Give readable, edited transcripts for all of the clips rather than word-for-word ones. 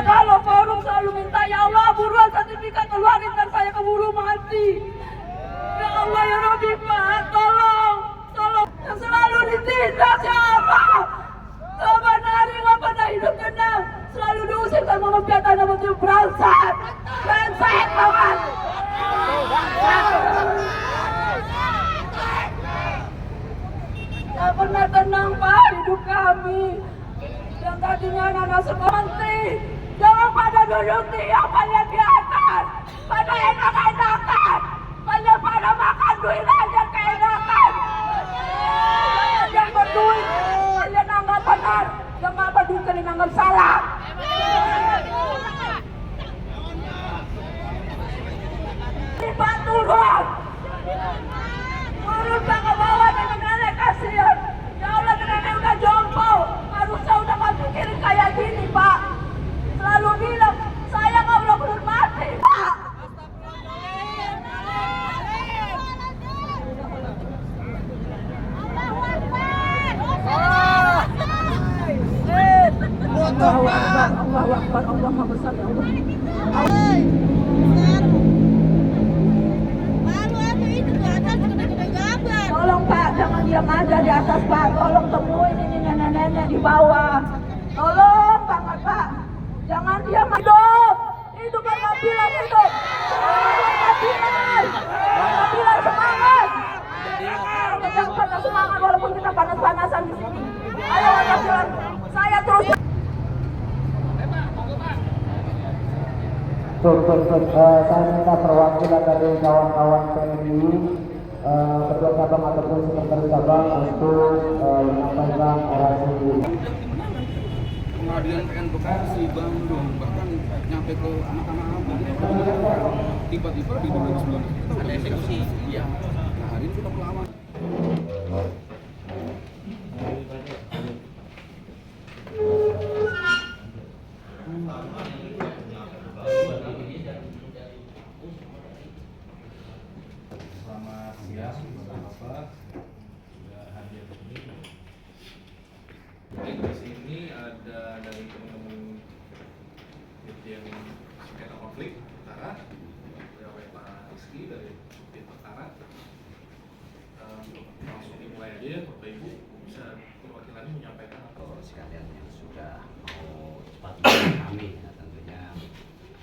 Kalau forum selalu minta, ya Allah buruan sertifikat keluarin dan saya keburu mati. Ya Allah ya Rabbi Pak, tolong, tolong. Yang selalu ditindas ya Allah. Kapan hari nggak pernah hidup tenang, selalu diusir sama mafia tanah betul berangsat banget. Gak pernah tenang Pak hidup kami. Yang tadinya anak-anak sekolah, jangan pada duduk diam kalian di atas. Pada enak-enakan, kalian pada makan duit aja keenakan. Yang berduit, kalian anggap benar. Yang gak berduit kalian anggap salah. Pak turun. Turun Pak ke bawah dengan nenek kasihan. Ya Allah nenek udah jompo. Harusnya udah gak pikirin kayak gini Pak. Selalu bilang saya gak boleh mati Pak. Allahu Akbar, Allahu Akbar, Allahu Akbar, Allah. Tolong Pak, jangan diam aja di atas Pak. Tolong temuin ini nenek-nenek di bawah. Tolong banget Pak. Jangan diam hidup. Hidup Pancasila hidup. Pancasila. Pancasila semangat. Jangan patah semangat walaupun kita panas-panasan di sini. Ayo Pancasila. Saya terus. Saya minta perwakilan dari kawan-kawan PMI, ketua cabang ataupun sekretaris cabang untuk menyampaikan orasi. Pengadilan PN Bekasi, Bandung, bahkan nyampe ke Mahkamah Agung. Tiba-tiba di 2019 ada eksekusi. Iya. Nah hari ini kita pelawak. Selamat siang, Bapak-Bapak sudah hadir di sini. Jadi di sini ada dari teman-teman Dirjen Sengketa Konflik Perkara, pegawai Pak Rizky dari Dirjen Perkara. Langsung dimulai aja, Bapak Ibu bisa perwakilannya menyampaikan atau sekalian yang sudah mau cepat menemui kami. Nah, tentunya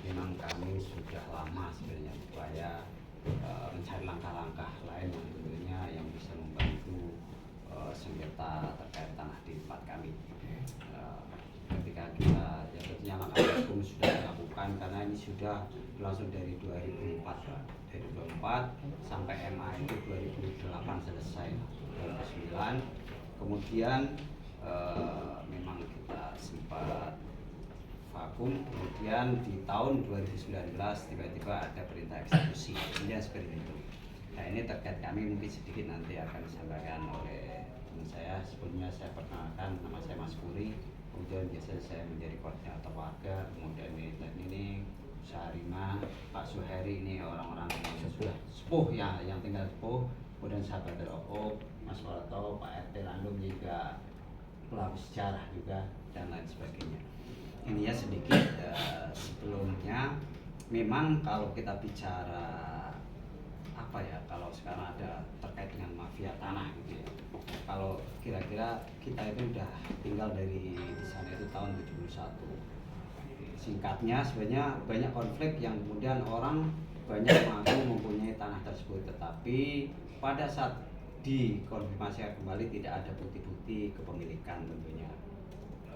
memang kami sudah lama sebenarnya upaya mencari langkah-langkah lain yang tentunya yang bisa membantu sengketa terkait tanah di tempat kami. Ketika kita ya tentunya langkah hukum sudah dilakukan karena ini sudah berlangsung dari 2004 Pak. Dari 2004 sampai MA itu 2008 selesai 2009. Kemudian memang kita sempat vakum, kemudian di tahun 2019 tiba-tiba ada perintah eksekusi, kemudian seperti itu. Nah ini terkait kami mungkin sedikit nanti akan disampaikan oleh teman saya. Sebelumnya saya perkenalkan, nama saya Mas Puri, kemudian biasanya saya menjadi koordinator warga, kemudian ini Syarima, Pak Suheri, ini orang-orang yang sudah sepuh ya, yang tinggal sepuh, kemudian sahabat Op, Mas Warto, Pak RT Landung juga pelaku sejarah juga dan lain sebagainya. Ini ya sedikit sebelumnya memang kalau kita bicara apa ya, kalau sekarang ada terkait dengan mafia tanah gitu ya. Kalau kira-kira kita itu udah tinggal dari di sana itu tahun 71. Singkatnya sebenarnya banyak konflik yang kemudian orang banyak mengaku mempunyai tanah tersebut, tetapi pada saat dikonfirmasi kembali tidak ada bukti-bukti kepemilikan tentunya.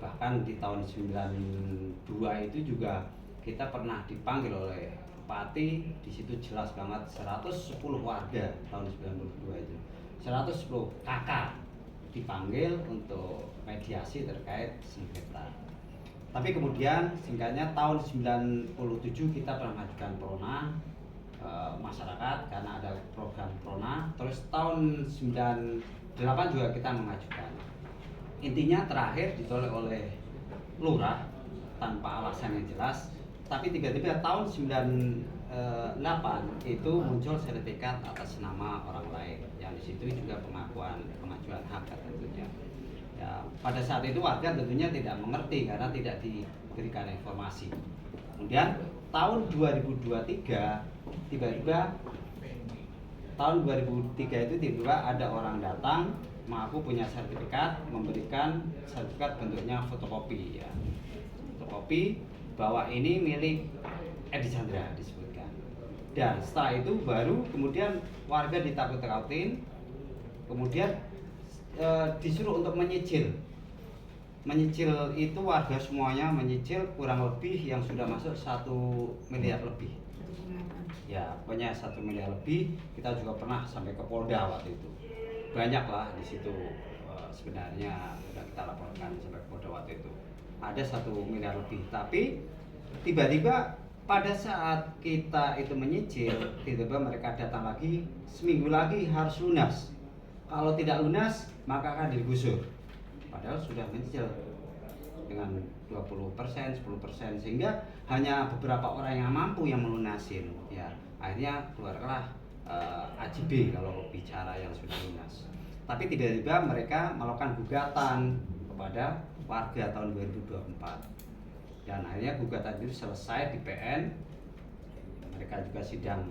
Bahkan di tahun 92 itu juga kita pernah dipanggil oleh Bupati, di situ jelas banget 110 warga tahun 92 itu. 110 kakak dipanggil untuk mediasi terkait sengketa. Tapi kemudian singkatnya tahun 97 kita pernah mengajukan prona masyarakat karena ada program prona. Terus tahun 98 juga kita mengajukan. Intinya terakhir ditolak oleh lurah tanpa alasan yang jelas. Tapi tiba-tiba tahun 98 itu muncul sertifikat atas nama orang lain, yang di situ juga pengajuan hak tentunya. Ya, pada saat itu warga tentunya tidak mengerti karena tidak diberikan informasi. Kemudian tahun 2023 tiba-tiba tahun 2003 itu tiba-tiba ada orang datang mengaku punya sertifikat, memberikan sertifikat bentuknya fotokopi ya. Fotokopi bahwa ini milik Edi Chandra disebutkan. Dan setelah itu baru kemudian warga ditakut-takutin, kemudian disuruh untuk menyicil itu warga semuanya menyicil kurang lebih yang sudah masuk 1 miliar lebih ya, pokoknya 1 miliar lebih. Kita juga pernah sampai ke Polda waktu itu, banyak lah di situ sebenarnya sudah kita laporkan sampai ke Polda waktu itu ada 1 miliar lebih. Tapi tiba-tiba pada saat kita itu menyicil, tiba-tiba mereka datang lagi, seminggu lagi harus lunas. Kalau tidak lunas, maka akan digusur. Padahal sudah menyicil dengan 20%, 10%, sehingga hanya beberapa orang yang mampu yang melunasin. Ya, akhirnya keluarlah AJB kalau bicara yang sudah lunas. Tapi tiba-tiba mereka melakukan gugatan kepada warga tahun 2024. Dan akhirnya gugatan itu selesai di PN. Mereka juga sidang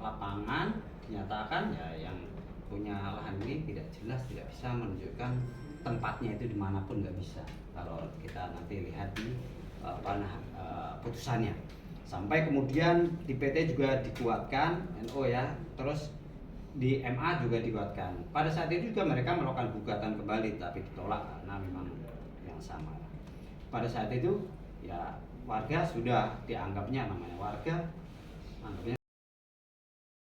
lapangan, dinyatakan ya yang punya lahan ini tidak jelas, tidak bisa menunjukkan tempatnya itu dimanapun, nggak bisa. Kalau kita nanti lihat di putusannya. Sampai kemudian di PT juga dikuatkan, NO ya, terus di MA juga dikuatkan. Pada saat itu juga mereka melakukan gugatan kembali, tapi ditolak karena memang yang sama. Pada saat itu ya warga sudah dianggapnya, namanya warga anggapnya